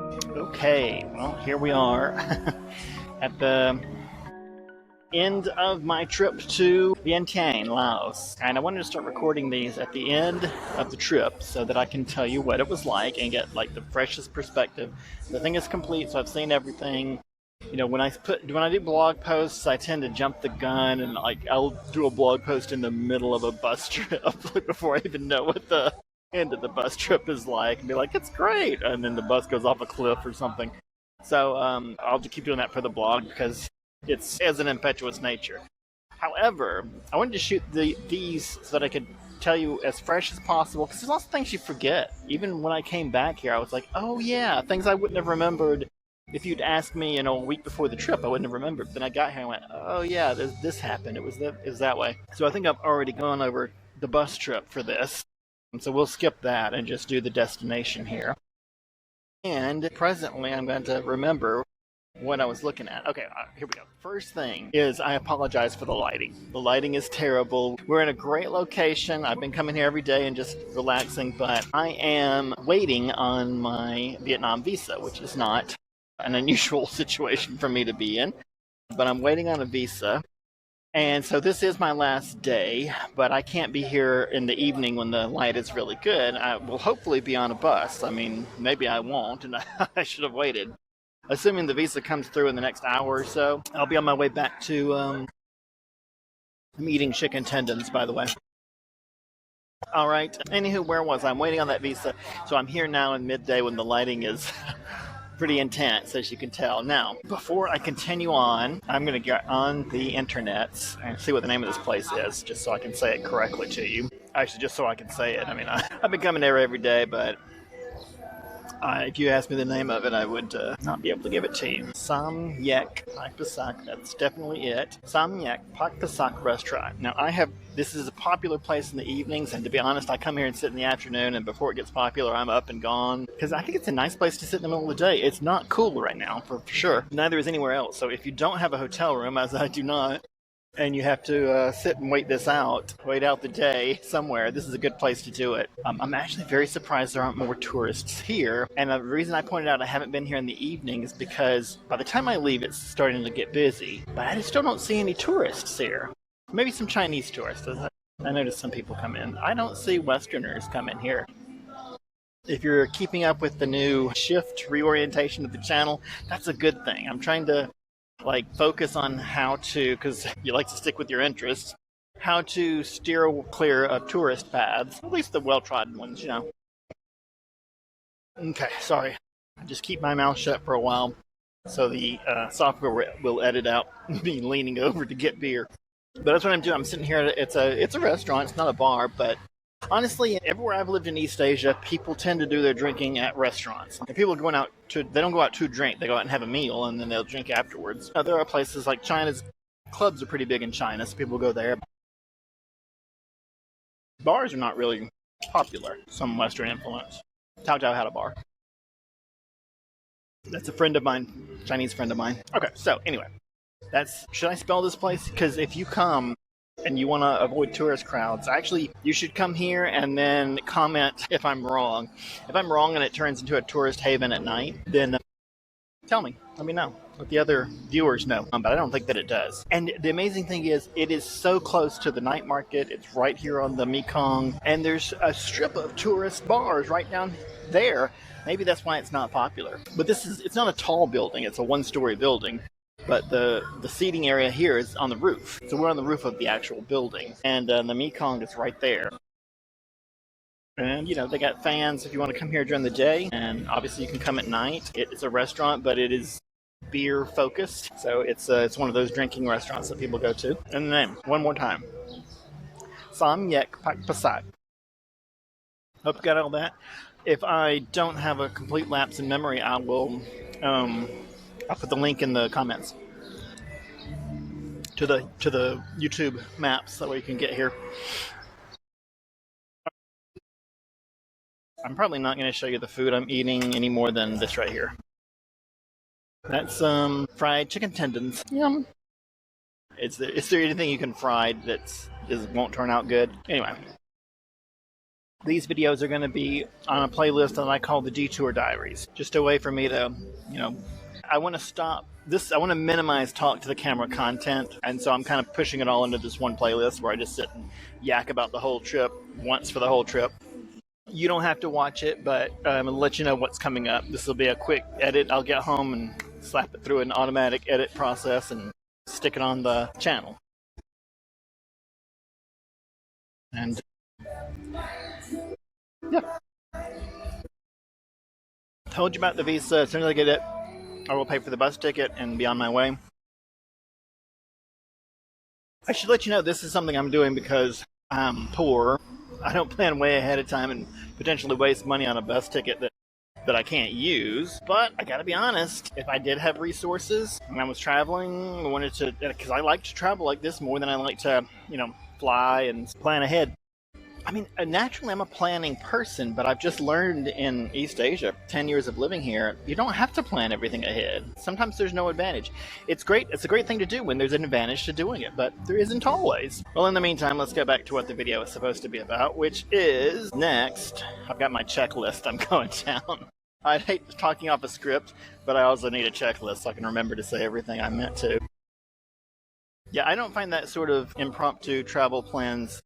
Okay, well, here we are at the end of my trip to Vientiane, Laos. And I wanted to start recording these at the end of the trip so that I can tell you what it was like and get like the freshest perspective. The thing is complete, so I've seen everything. You know, when I do blog posts, I tend to jump the gun and like I'll do a blog post in the middle of a bus trip before I even know what the end of the bus trip is like and be like, it's great, and then the bus goes off a cliff or something. So I'll just keep doing that for the blog because it's as an impetuous nature. However, I wanted to shoot these so that I could tell you as fresh as possible because there's lots of things you forget. Even when I came back here, I was like, oh yeah, things I wouldn't have remembered if you'd asked me, a week before the trip. I wouldn't have remembered. But then I got here and went, oh yeah, this happened. It was that way. So I think I've already gone over the bus trip for this. And so we'll skip that and just do the destination here. And presently, I'm going to remember what I was looking at. Okay, here we go. First thing is I apologize for the lighting. The lighting is terrible. We're in a great location. I've been coming here every day and just relaxing, but I am waiting on my Vietnam visa, which is not an unusual situation for me to be in. But I'm waiting on a visa. And so this is my last day, but I can't be here in the evening when the light is really good. I will hopefully be on a bus. I mean, maybe I won't, and I should have waited. Assuming the visa comes through in the next hour or so, I'll be on my way back to. I'm eating chicken tendons, by the way. All right. Anywho, where was I? I'm waiting on that visa, so I'm here now in midday when the lighting is pretty intense, as you can tell. Now, before I continue on, I'm going to get on the internet and see what the name of this place is, just so I can say it correctly to you. Actually, just so I can say it. I mean, I've been coming there every day, but if you asked me the name of it, I would not be able to give it to you. Samyak Pakpasak, that's definitely it. Samyak Pakpasak restaurant. Now, this is a popular place in the evenings, and to be honest, I come here and sit in the afternoon, and before it gets popular, I'm up and gone. Because I think it's a nice place to sit in the middle of the day. It's not cool right now, for sure. Neither is anywhere else. So if you don't have a hotel room, as I do not, and you have to sit and wait out the day somewhere, this is a good place to do it. I'm actually very surprised there aren't more tourists here. And the reason I pointed out I haven't been here in the evening is because by the time I leave, it's starting to get busy. But I still don't see any tourists here. Maybe some Chinese tourists. I noticed some people come in. I don't see Westerners come in here. If you're keeping up with the new shift reorientation of the channel, that's a good thing. I'm trying to focus on how to, because you like to stick with your interests, how to steer clear of tourist paths, at least the well-trodden ones, Okay, sorry. Just keep my mouth shut for a while so the software will edit out me leaning over to get beer. But that's what I'm doing. I'm sitting here. It's a restaurant. It's not a bar, but honestly, everywhere I've lived in East Asia, people tend to do their drinking at restaurants. And people they don't go out to drink. They go out and have a meal, and then they'll drink afterwards. Now, there are places like China's clubs are pretty big in China, so people go there. Bars are not really popular. Some Western influence. Tao Tao had a bar. That's a friend of mine, Chinese friend of mine. Okay, so anyway, should I spell this place? Because if you come and you want to avoid tourist crowds, actually, you should come here and then comment if I'm wrong. If I'm wrong and it turns into a tourist haven at night, then tell me. Let me know. Let the other viewers know. But I don't think that it does. And the amazing thing is, it is so close to the night market. It's right here on the Mekong. And there's a strip of tourist bars right down there. Maybe that's why it's not popular. But it's not a tall building. It's a one-story building. But the seating area here is on the roof. So we're on the roof of the actual building. And the Mekong is right there. And, they got fans if you want to come here during the day. And obviously you can come at night. It's a restaurant, but it is beer focused. So it's one of those drinking restaurants that people go to. And the name, one more time. Samyak Pakpasak. Hope you got all that. If I don't have a complete lapse in memory, I will... I'll put the link in the comments to the YouTube maps, that way you can get here. I'm probably not going to show you the food I'm eating any more than this right here. That's fried chicken tendons. Yum. Is there anything you can fry that won't turn out good? Anyway. These videos are going to be on a playlist that I call the DeTourist Diaries. Just a way for me to, I want to stop this. I want to minimize talk to the camera content. And so I'm kind of pushing it all into this one playlist where I just sit and yak about the whole trip once for the whole trip. You don't have to watch it, but I'm going to let you know what's coming up. This will be a quick edit. I'll get home and slap it through an automatic edit process and stick it on the channel. And yeah. Told you about the visa. As soon as I get it, I will pay for the bus ticket and be on my way. I should let you know this is something I'm doing because I'm poor. I don't plan way ahead of time and potentially waste money on a bus ticket that I can't use. But I gotta be honest, if I did have resources and I was traveling, I wanted to, because I like to travel like this more than I like to, fly and plan ahead. I mean, naturally I'm a planning person, but I've just learned in East Asia, 10 years of living here, you don't have to plan everything ahead. Sometimes there's no advantage. It's great. It's a great thing to do when there's an advantage to doing it, but there isn't always. Well, in the meantime, let's go back to what the video is supposed to be about, which is next. I've got my checklist I'm going down. I hate talking off a script, but I also need a checklist so I can remember to say everything I meant to. Yeah, I don't find that sort of impromptu travel plans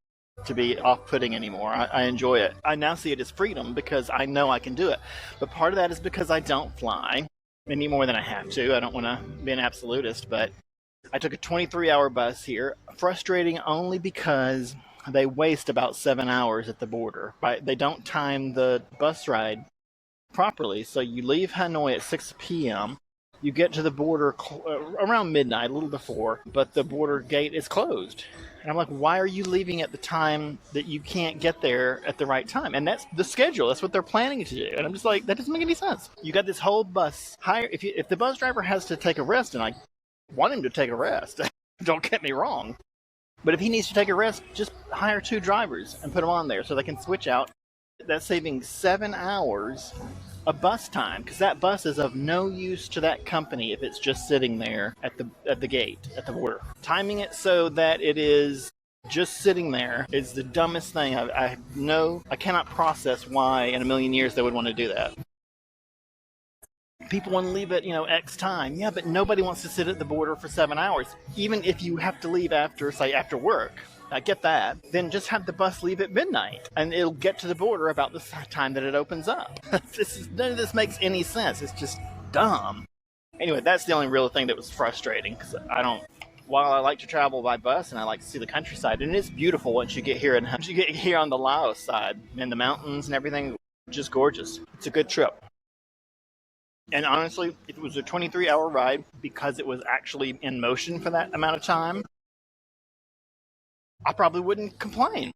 to be off-putting anymore. I enjoy it. I now see it as freedom because I know I can do it. But part of that is because I don't fly any more than I have to. I don't want to be an absolutist, but I took a 23-hour bus here. Frustrating only because they waste about 7 hours at the border. They don't time the bus ride properly. So you leave Hanoi at 6 p.m. You get to the border around midnight, a little before, but the border gate is closed. And I'm like, why are you leaving at the time that you can't get there at the right time? And that's the schedule. That's what they're planning to do. And I'm just like, that doesn't make any sense. You got this whole bus. If the bus driver has to take a rest, and I want him to take a rest, don't get me wrong. But if he needs to take a rest, just hire 2 drivers and put them on there so they can switch out. That's saving 7 hours of bus time, because that bus is of no use to that company if it's just sitting there at the gate, at the border. Timing it so that it is just sitting there is the dumbest thing. I cannot process why in a million years they would want to do that. People want to leave at, X time. Yeah, but nobody wants to sit at the border for 7 hours. Even if you have to leave after work. I get that. Then just have the bus leave at midnight, and it'll get to the border about the time that it opens up. None of this makes any sense. It's just dumb. Anyway, that's the only real thing that was frustrating, because while I like to travel by bus and I like to see the countryside, and it's beautiful once you get here on the Laos side, and the mountains and everything, just gorgeous. It's a good trip. And honestly, if it was a 23-hour ride, because it was actually in motion for that amount of time, I probably wouldn't complain.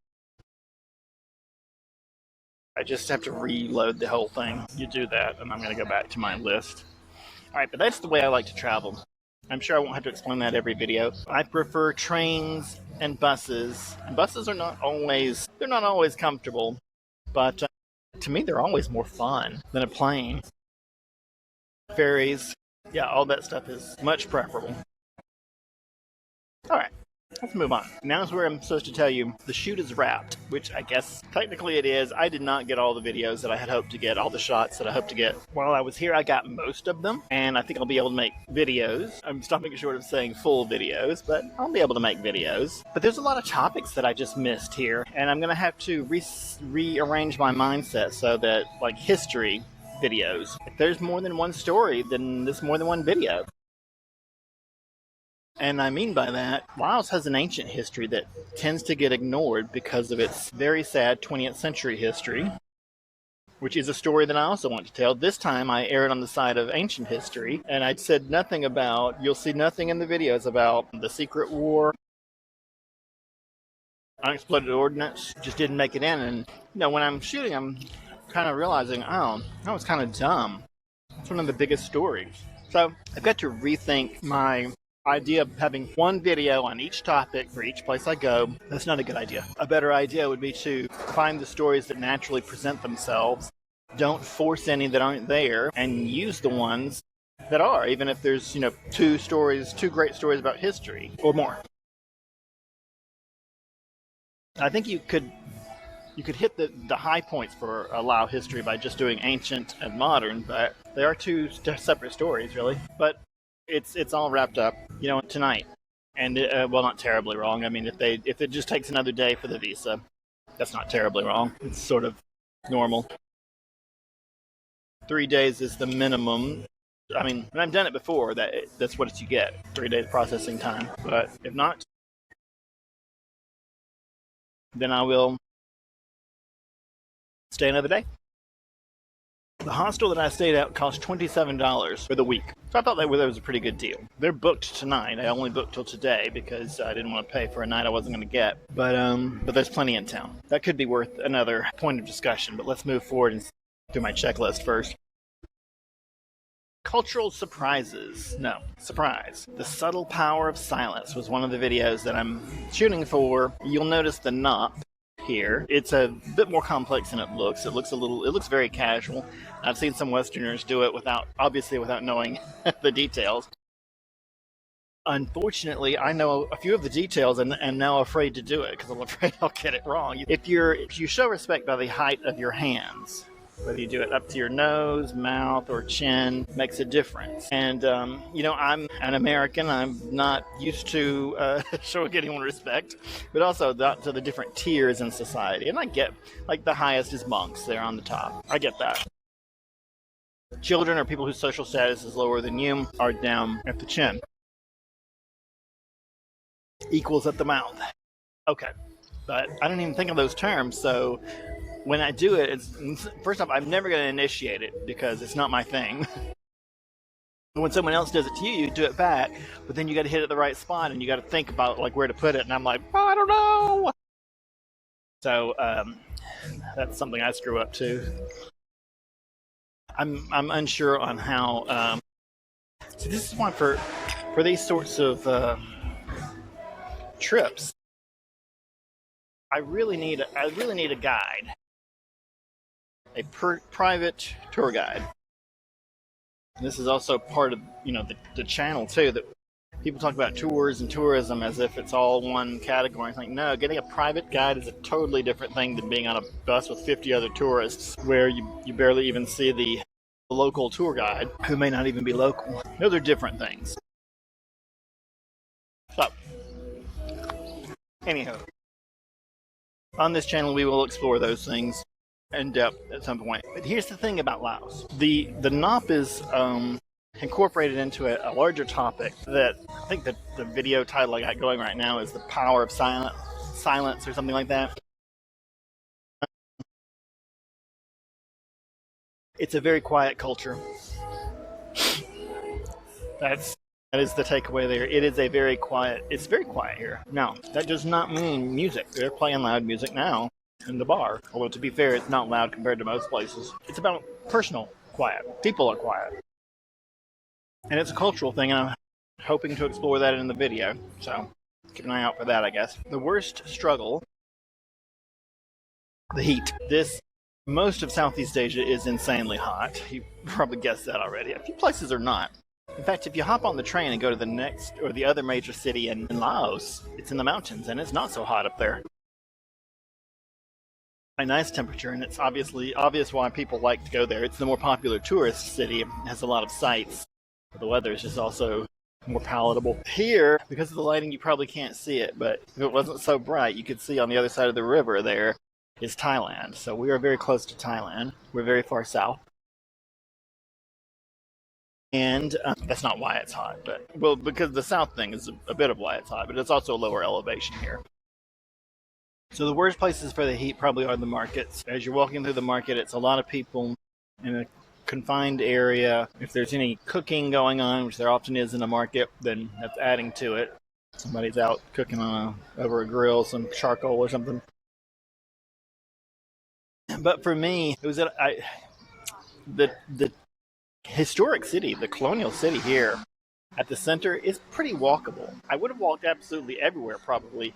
I just have to reload the whole thing. You do that, and I'm going to go back to my list. All right, but that's the way I like to travel. I'm sure I won't have to explain that every video. I prefer trains and buses. And buses are not always comfortable, but to me, they're always more fun than a plane. Ferries, yeah, all that stuff is much preferable. All right. Let's move on. Now is where I'm supposed to tell you the shoot is wrapped, which I guess technically it is. I did not get all the videos that I had hoped to get, all the shots that I hoped to get. While I was here, I got most of them, and I think I'll be able to make videos. I'm stopping short of saying full videos, but I'll be able to make videos. But there's a lot of topics that I just missed here, and I'm going to have to rearrange my mindset so that, like history videos, if there's more than one story, then there's more than one video. And I mean by that, Laos has an ancient history that tends to get ignored because of its very sad 20th century history, which is a story that I also want to tell. This time I aired on the side of ancient history, and I said nothing about, you'll see nothing in the videos about the Secret War, unexploded ordnance, just didn't make it in. And, when I'm shooting, I'm kind of realizing, oh, that was kind of dumb. It's one of the biggest stories. So I've got to rethink my idea of having one video on each topic for each place I go. That's not a good idea. A better idea would be to find the stories that naturally present themselves, don't force any that aren't there, and use the ones that are, even if there's, 2 great stories about history or more. I think you could You could hit the high points for Lao history by just doing ancient and modern, but they are two separate stories, really. But it's all wrapped up, tonight. And well, not terribly wrong. I mean, if it just takes another day for the visa, that's not terribly wrong. It's sort of normal. 3 days is the minimum. I mean, and I've done it before. That's what you get, 3 days processing time. But if not, then I will stay another day. The hostel that I stayed at cost $27 for the week. So I thought that was a pretty good deal. They're booked tonight. I only booked till today because I didn't want to pay for a night I wasn't going to get. But there's plenty in town. That could be worth another point of discussion, but let's move forward and do my checklist first. Cultural surprises. No, surprise. The subtle power of silence was one of the videos that I'm shooting for. You'll notice the NOP here. It's a bit more complex than it looks. It looks very casual. I've seen some Westerners do it without knowing the details. Unfortunately, I know a few of the details and am now afraid to do it because I'm afraid I'll get it wrong. If you show respect by the height of your hands, whether you do it up to your nose, mouth, or chin, makes a difference. And, I'm an American. I'm not used to showing anyone respect, but also to the different tiers in society. And I get, the highest is monks. They're on the top. I get that. Children or people whose social status is lower than you are down at the chin. Equals at the mouth. Okay. But I don't even think of those terms, so when I do it, first off, I'm never going to initiate it because it's not my thing. When someone else does it to you, you do it back, but then you got to hit it the right spot and you got to think about where to put it. And I'm like, I don't know. So that's something I screw up too. I'm unsure on how. So this is one for these sorts of trips. I really need a guide. A private tour guide. And this is also part of the channel too, that people talk about tours and tourism as if it's all one category. It's like, no, getting a private guide is a totally different thing than being on a bus with 50 other tourists where you barely even see the local tour guide who may not even be local. Those are different things. So, anyhow, on this channel we will explore those things in depth at some point. But here's the thing about Laos. The NOP is incorporated into a larger topic that I think that the video title I got going right now is The Power of Silence or something like that. It's a very quiet culture. That is the takeaway there. It's very quiet here. Now, that does not mean music. They're playing loud music now in the bar. Although, to be fair, it's not loud compared to most places. It's about personal quiet. People are quiet. And it's a cultural thing, and I'm hoping to explore that in the video. So, keep an eye out for that, I guess. The worst struggle, the heat. Most of Southeast Asia is insanely hot. You probably guessed that already. A few places are not. In fact, if you hop on the train and go to the next or the other major city in Laos, it's in the mountains, and it's not so hot up there. A nice temperature, and it's obvious why people like to go there. It's the more popular tourist city. It has a lot of sights. The weather is just also more palatable. Here, because of the lighting, you probably can't see it, but if it wasn't so bright, you could see on the other side of the river there is Thailand. So we are very close to Thailand. We're very far south. And that's not why it's hot, because the south thing is a bit of why it's hot, but it's also a lower elevation here. So the worst places for the heat probably are the markets. As you're walking through the market, it's a lot of people in a confined area. If there's any cooking going on, which there often is in a market, then that's adding to it. Somebody's out cooking over a grill, some charcoal or something. But for me, it was the historic city, the colonial city here at the center is pretty walkable. I would have walked absolutely everywhere probably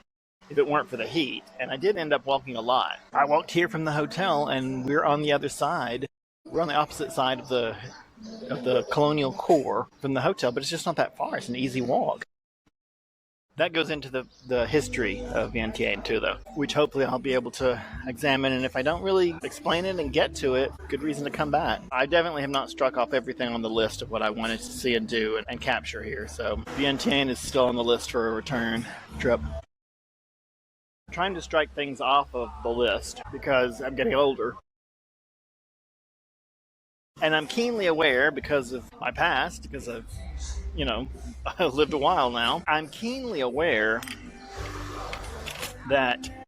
if it weren't for the heat, and I did end up walking a lot. I walked here from the hotel, and we're on the other side. We're on the opposite side of the colonial core from the hotel, but it's just not that far. It's an easy walk. That goes into the history of Vientiane too, though, which hopefully I'll be able to examine. And if I don't really explain it and get to it, good reason to come back. I definitely have not struck off everything on the list of what I wanted to see and do and capture here. So Vientiane is still on the list for a return trip. I'm trying to strike things off of the list because I'm getting older. And I'm keenly aware, because of my past, because I've lived a while now, I'm keenly aware that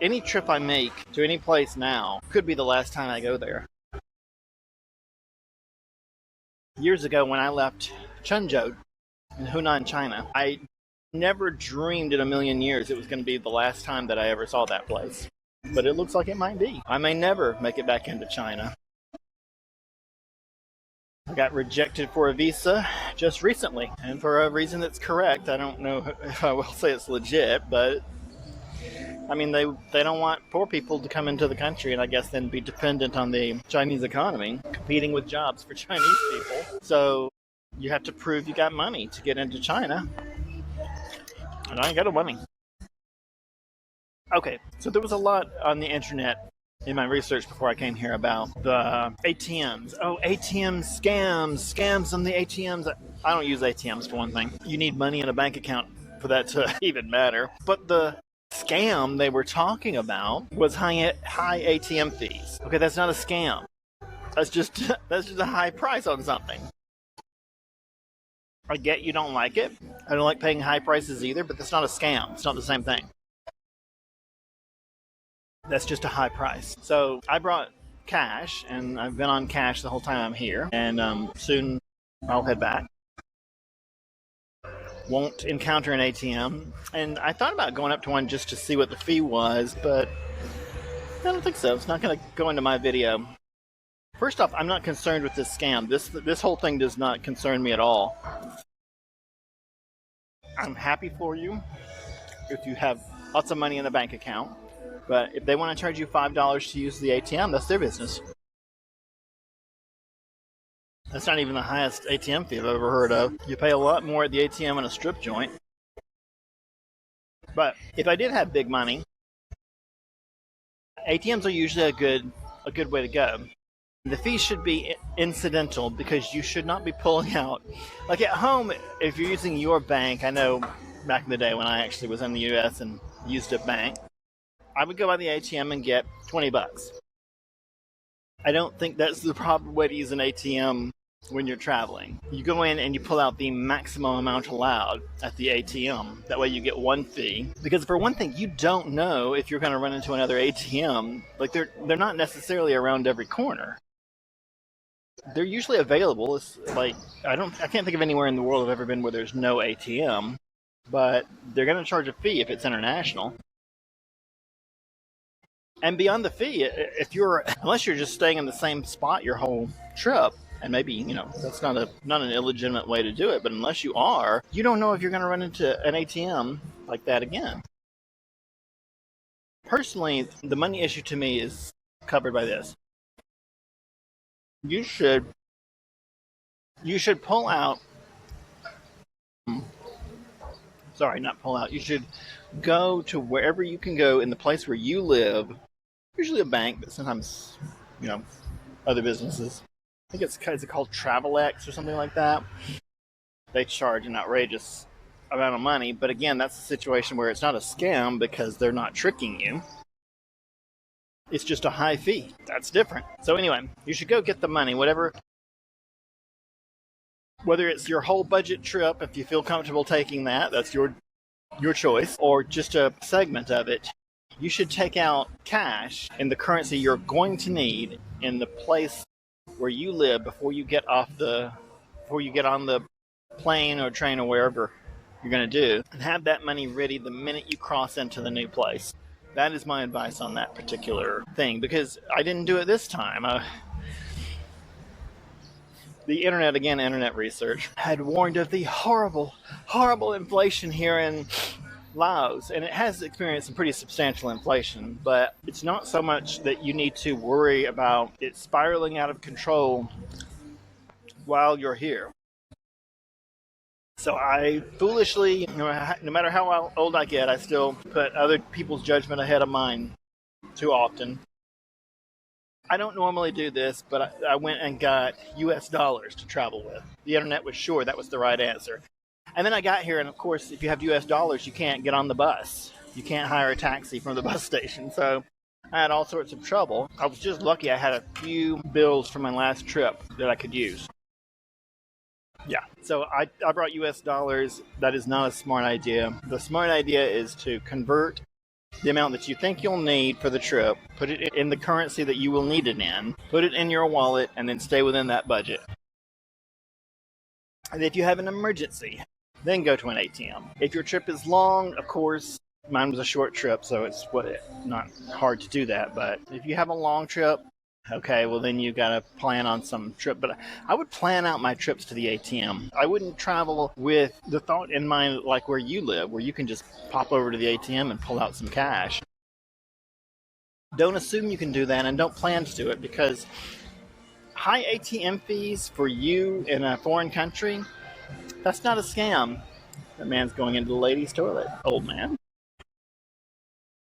any trip I make to any place now could be the last time I go there. Years ago, when I left Chenzhou in Hunan, China, I never dreamed in a million years it was going to be the last time that I ever saw that place. But it looks like it might be. I may never make it back into China. I got rejected for a visa just recently, and for a reason that's correct. I don't know if I will say it's legit, but I mean, they don't want poor people to come into the country and I guess then be dependent on the Chinese economy, competing with jobs for Chinese people. So you have to prove you got money to get into China, and I ain't got no money. Okay, so there was a lot on the internet in my research before I came here about the ATMs. Oh, ATM scams on the ATMs. I don't use ATMs for one thing. You need money in a bank account for that to even matter. But the scam they were talking about was high ATM fees. Okay, that's not a scam. That's just a high price on something. I get you don't like it. I don't like paying high prices either, but that's not a scam. It's not the same thing. That's just a high price. So I brought cash, and I've been on cash the whole time I'm here, and soon I'll head back. Won't encounter an ATM, and I thought about going up to one just to see what the fee was, but I don't think so. It's not going to go into my video. First off, I'm not concerned with this scam. This whole thing does not concern me at all. I'm happy for you if you have lots of money in a bank account. But if they want to charge you $5 to use the ATM, that's their business. That's not even the highest ATM fee I've ever heard of. You pay a lot more at the ATM in a strip joint. But if I did have big money, ATMs are usually a good way to go. The fee should be incidental because you should not be pulling out. Like at home, if you're using your bank, I know back in the day when I actually was in the US and used a bank, I would go by the ATM and get $20. I don't think that's the proper way to use an ATM when you're traveling. You go in and you pull out the maximum amount allowed at the ATM. That way you get one fee. Because for one thing, you don't know if you're going to run into another ATM. Like they're not necessarily around every corner. They're usually available. It's like I can't think of anywhere in the world I've ever been where there's no ATM. But they're going to charge a fee if it's international. And beyond the fee, unless you're just staying in the same spot your whole trip, and maybe, that's not an illegitimate way to do it, but unless you are, you don't know if you're going to run into an ATM like that again. Personally, the money issue to me is covered by this. You should pull out. Sorry, not pull out. You should go to wherever you can go in the place where you live. Usually a bank, but sometimes, other businesses. I think it's called TravelX or something like that. They charge an outrageous amount of money, but again, that's a situation where it's not a scam because they're not tricking you. It's just a high fee. That's different. So anyway, you should go get the money, whether it's your whole budget trip, if you feel comfortable taking that, that's your choice, or just a segment of it. You should take out cash in the currency you're going to need in the place where you live before you get on the plane or train or wherever you're going to do, and have that money ready the minute you cross into the new place. That is my advice on that particular thing, because I didn't do it this time. The internet research had warned of the horrible, horrible inflation here in Laos, and it has experienced some pretty substantial inflation, but it's not so much that you need to worry about it spiraling out of control while you're here. So I foolishly, no matter how old I get, I still put other people's judgment ahead of mine too often. I don't normally do this, but I went and got US dollars to travel with. The internet was sure that was the right answer. And then I got here, and of course, if you have US dollars, you can't get on the bus. You can't hire a taxi from the bus station. So I had all sorts of trouble. I was just lucky I had a few bills from my last trip that I could use. Yeah, so I brought US dollars. That is not a smart idea. The smart idea is to convert the amount that you think you'll need for the trip, put it in the currency that you will need it in, put it in your wallet, and then stay within that budget. And if you have an emergency, then go to an ATM. If your trip is long, of course, mine was a short trip, so it's not hard to do that. But if you have a long trip, okay, well then you gotta plan on some trip. But I would plan out my trips to the ATM. I wouldn't travel with the thought in mind like where you live, where you can just pop over to the ATM and pull out some cash. Don't assume you can do that, and don't plan to do it, because high ATM fees for you in a foreign country, that's not a scam. That man's going into the ladies' toilet, old man.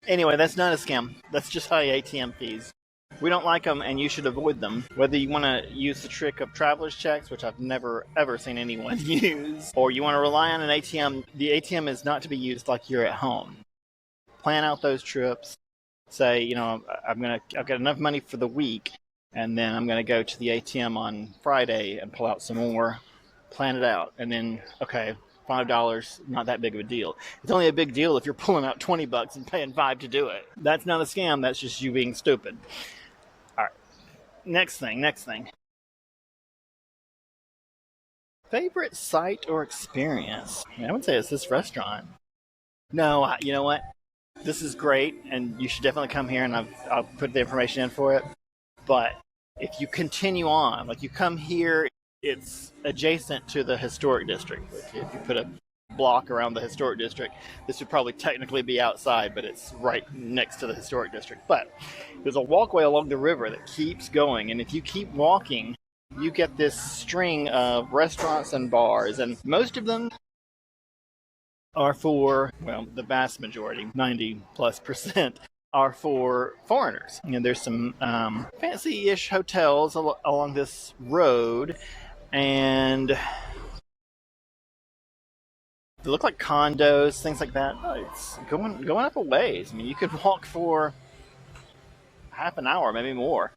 Anyway, that's not a scam. That's just high ATM fees. We don't like them, and you should avoid them. Whether you want to use the trick of traveler's checks, which I've never ever seen anyone use, or you want to rely on an ATM, the ATM is not to be used like you're at home. Plan out those trips. Say, I've got enough money for the week, and then I'm gonna go to the ATM on Friday and pull out some more. Plan it out, and then okay, $5, not that big of a deal. It's only a big deal if you're pulling out $20 and paying $5 to do it. That's not a scam. That's just you being stupid. All right. Next thing. Favorite site or experience? I would say it's this restaurant. No, you know what? This is great, and you should definitely come here, and I'll put the information in for it. But if you continue on, like you come here, it's adjacent to the historic district. If you put a block around the historic district, this would probably technically be outside, but it's right next to the historic district. But there's a walkway along the river that keeps going, and if you keep walking, you get this string of restaurants and bars, and most of them are for, well, the vast majority, 90+%, are for foreigners. And there's some fancy-ish hotels along this road, and they look like condos, things like that. It's going up a ways. I mean, you could walk for half an hour, maybe more.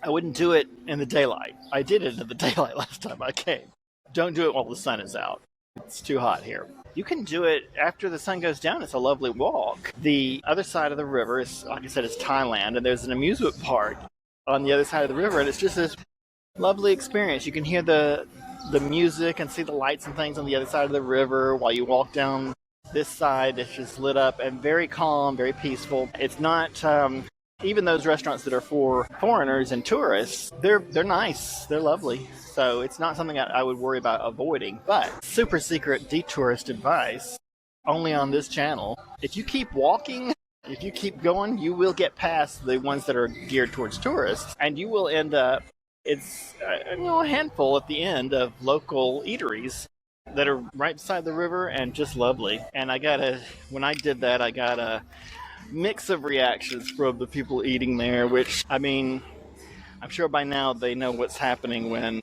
I wouldn't do it in the daylight. I did it in the daylight last time I came. Don't do it while the sun is out. It's too hot here. You can do it after the sun goes down. It's a lovely walk. The other side of the river is, like I said, is Thailand, and there's an amusement park on the other side of the river, and it's just this lovely experience. You can hear the music and see the lights and things on the other side of the river while you walk down this side. It's just lit up and very calm, very peaceful. It's not even those restaurants that are for foreigners and tourists, they're nice, they're lovely. So it's not something I would worry about avoiding. But super secret DeTourist advice, only on this channel. If you keep walking, if you keep going, you will get past the ones that are geared towards tourists, and you will end up, it's a handful at the end of local eateries that are right beside the river and just lovely. And when I did that, I got a mix of reactions from the people eating there, which, I mean, I'm sure by now they know what's happening when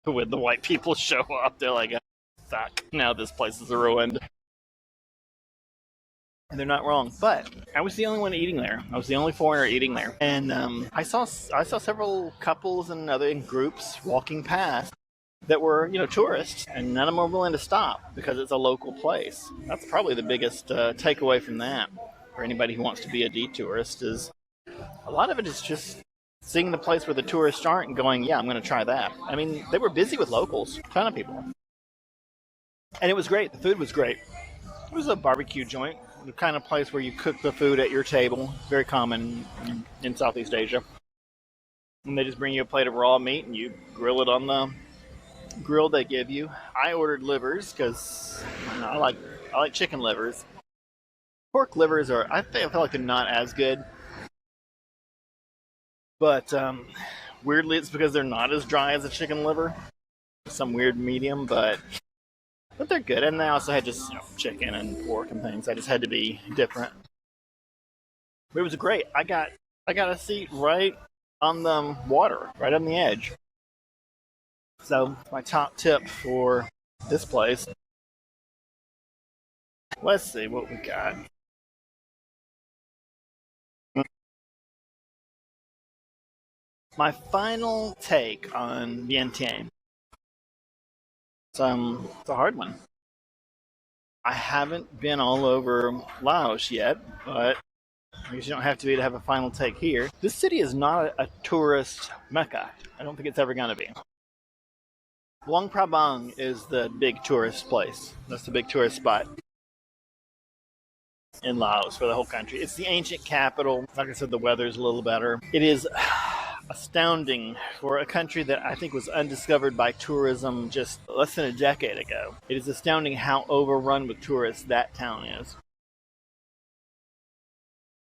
the white people show up. They're like, fuck, now this place is ruined. And they're not wrong. But I was the only one eating there. I was the only foreigner eating there. And I saw several couples and other groups walking past that were, tourists, and none of them were willing to stop because it's a local place. That's probably the biggest takeaway from that for anybody who wants to be a detourist, is a lot of it is just seeing the place where the tourists aren't and going, yeah, I'm going to try that. I mean, they were busy with locals, a ton of people. And it was great. The food was great. It was a barbecue joint, the kind of place where you cook the food at your table, very common in Southeast Asia. And they just bring you a plate of raw meat and you grill it on the grill they give you. I ordered livers because I like chicken livers. Pork livers I feel like they're not as good. But Weirdly, it's because they're not as dry as a chicken liver. Some weird medium, but they're good. And they also had just chicken and pork and things. I just had to be different. But it was great. I got a seat right on the water, right on the edge. So my top tip for this place. Let's see what we got. My final take on Vientiane. It's a hard one. I haven't been all over Laos yet, but I guess you don't have to be to have a final take here. This city is not a tourist mecca. I don't think it's ever going to be. Luang Prabang is the big tourist place. That's the big tourist spot in Laos for the whole country. It's the ancient capital. Like I said, the weather's a little better. It is astounding for a country that I think was undiscovered by tourism just less than a decade ago. It is astounding how overrun with tourists that town is.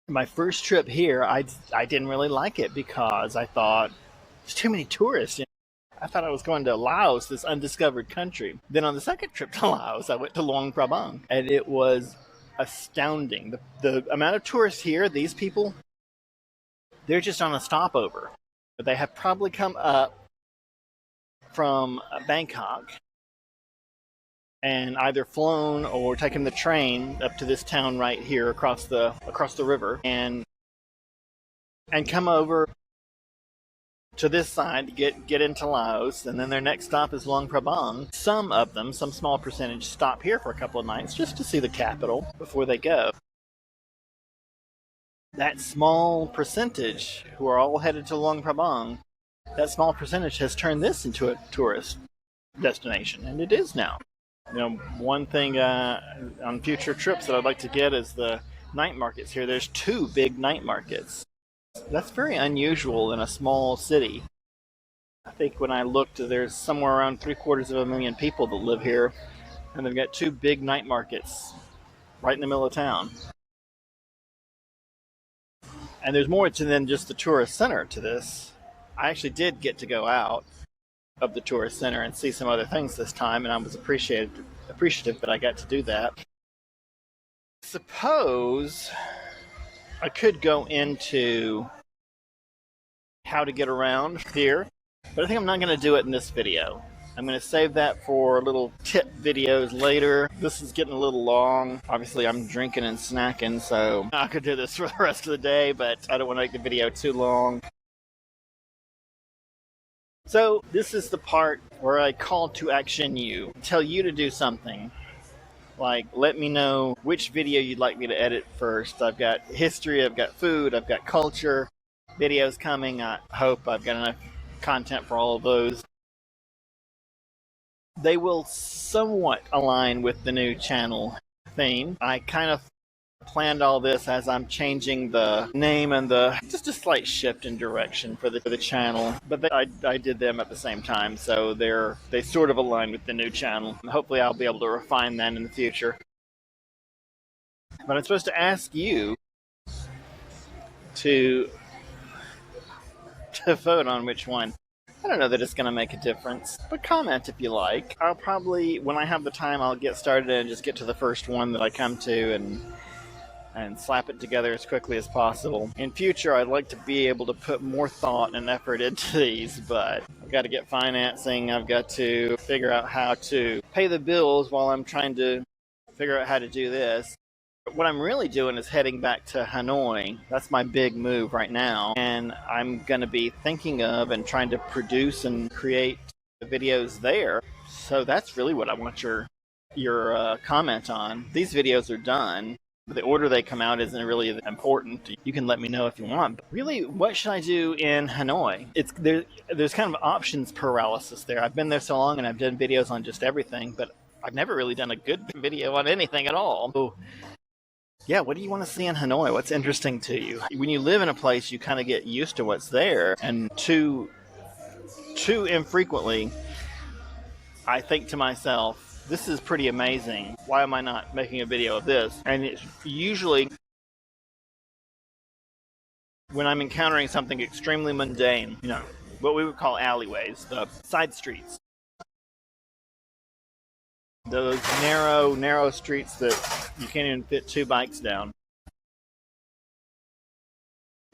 My first trip here, I didn't really like it because I thought there's too many tourists. I thought I was going to Laos, this undiscovered country. Then on the second trip to Laos, I went to Luang Prabang, and it was astounding. The amount of tourists here, these people, they're just on a stopover. But they have probably come up from Bangkok and either flown or taken the train up to this town right here across the river and come over to this side to get into Laos, and then their next stop is Luang Prabang. Some of them, some small percentage, stop here for a couple of nights just to see the capital before they go. That small percentage who are all headed to Luang Prabang, that small percentage has turned this into a tourist destination, and it is now. One thing on future trips that I'd like to get is the night markets here. There's 2 big night markets. That's very unusual in a small city. I think when I looked, there's somewhere around 750,000 people that live here, and they've got 2 big night markets right in the middle of town. And there's more than just the tourist center to this. I actually did get to go out of the tourist center and see some other things this time, and I was appreciative that I got to do that. Suppose I could go into how to get around here, but I think I'm not going to do it in this video. I'm going to save that for little tip videos later. This is getting a little long. Obviously, I'm drinking and snacking, so I could do this for the rest of the day, but I don't want to make the video too long. So this is the part where I call to action you. Tell you to do something. Like, let me know which video you'd like me to edit first. I've got history, I've got food, I've got culture. Videos coming. I hope I've got enough content for all of those. They will somewhat align with the new channel theme. I kind of planned all this as I'm changing the name and just a slight shift in direction for the channel, but I did them at the same time, so they sort of align with the new channel. Hopefully I'll be able to refine that in the future. But I'm supposed to ask you to vote on which one. I don't know that it's going to make a difference, but comment if you like. I'll probably, when I have the time, I'll get started and just get to the first one that I come to and slap it together as quickly as possible. In future, I'd like to be able to put more thought and effort into these, but I've got to get financing. I've got to figure out how to pay the bills while I'm trying to figure out how to do this. What I'm really doing is heading back to Hanoi. That's my big move right now. And I'm going to be thinking of and trying to produce and create videos there. So that's really what I want your comment on. These videos are done. The order they come out isn't really important. You can let me know if you want. But really, what should I do in Hanoi? There's kind of options paralysis there. I've been there so long and I've done videos on just everything, but I've never really done a good video on anything at all. So, yeah, what do you want to see in Hanoi? What's interesting to you? When you live in a place, you kind of get used to what's there. And too infrequently, I think to myself, this is pretty amazing. Why am I not making a video of this? And it's usually when I'm encountering something extremely mundane, what we would call alleyways, the side streets. Those narrow streets that you can't even fit 2 bikes down.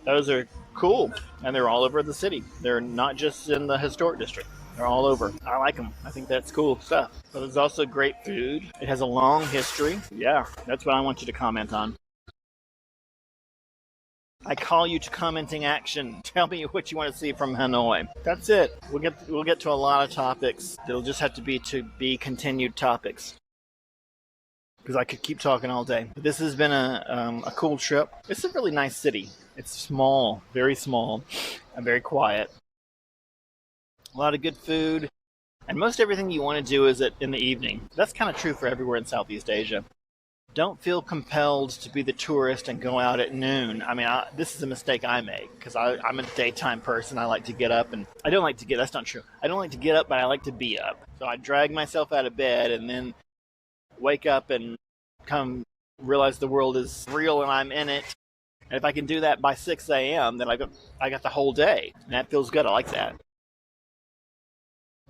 Those are cool, and they're all over the city. They're not just in the historic district. They're all over. I like them. I think that's cool stuff. But there's also great food. It has a long history. Yeah, that's what I want you to comment on. I call you to commenting action. Tell me what you want to see from Hanoi. That's it. We'll get to a lot of topics. It'll just have to be continued topics, because I could keep talking all day. But this has been a cool trip. It's a really nice city. It's small, and very quiet. A lot of good food, and most everything you want to do is in the evening. That's kind of true for everywhere in Southeast Asia. Don't feel compelled to be the tourist and go out at noon. I mean, this is a mistake I make, because I'm a daytime person. I like to get up, and I don't like to get, that's not true. I don't like to get up, but I like to be up. So I drag myself out of bed and then wake up and realize the world is real and I'm in it. And if I can do that by 6 a.m., then I got the whole day. And that feels good. I like that.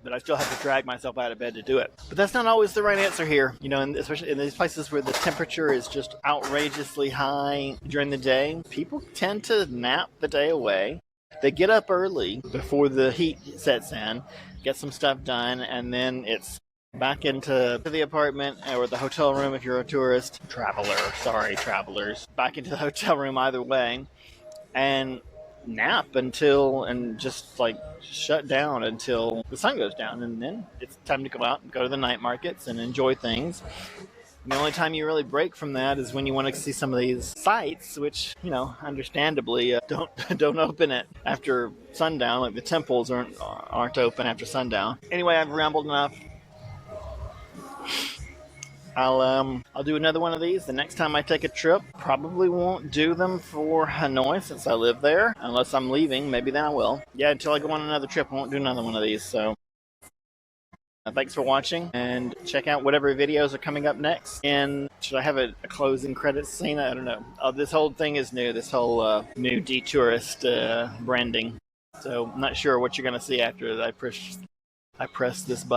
But I still have to drag myself out of bed to do it. But that's not always the right answer here. You know, especially in these places where the temperature is just outrageously high during the day, people tend to nap the day away. They get up early before the heat sets in, get some stuff done, and then it's back into the apartment or the hotel room if you're a tourist. Travelers. Back into the hotel room either way, and nap and just like shut down until the sun goes down, and then it's time to go out and go to the night markets and enjoy things. And the only time you really break from that is when you want to see some of these sites, which, you know, understandably don't open it after sundown. Like the temples aren't open after sundown. Anyway, I've rambled enough. I'll do another one of these the next time I take a trip. Probably won't do them for Hanoi since I live there, unless I'm leaving. Maybe then I will. Yeah, until I go on another trip, I won't do another one of these. So thanks for watching, and check out whatever videos are coming up next. And should I have a closing credits scene? I don't know. Oh, this whole thing is new. This whole new DeTourist branding. So I'm not sure what you're going to see after I press this button.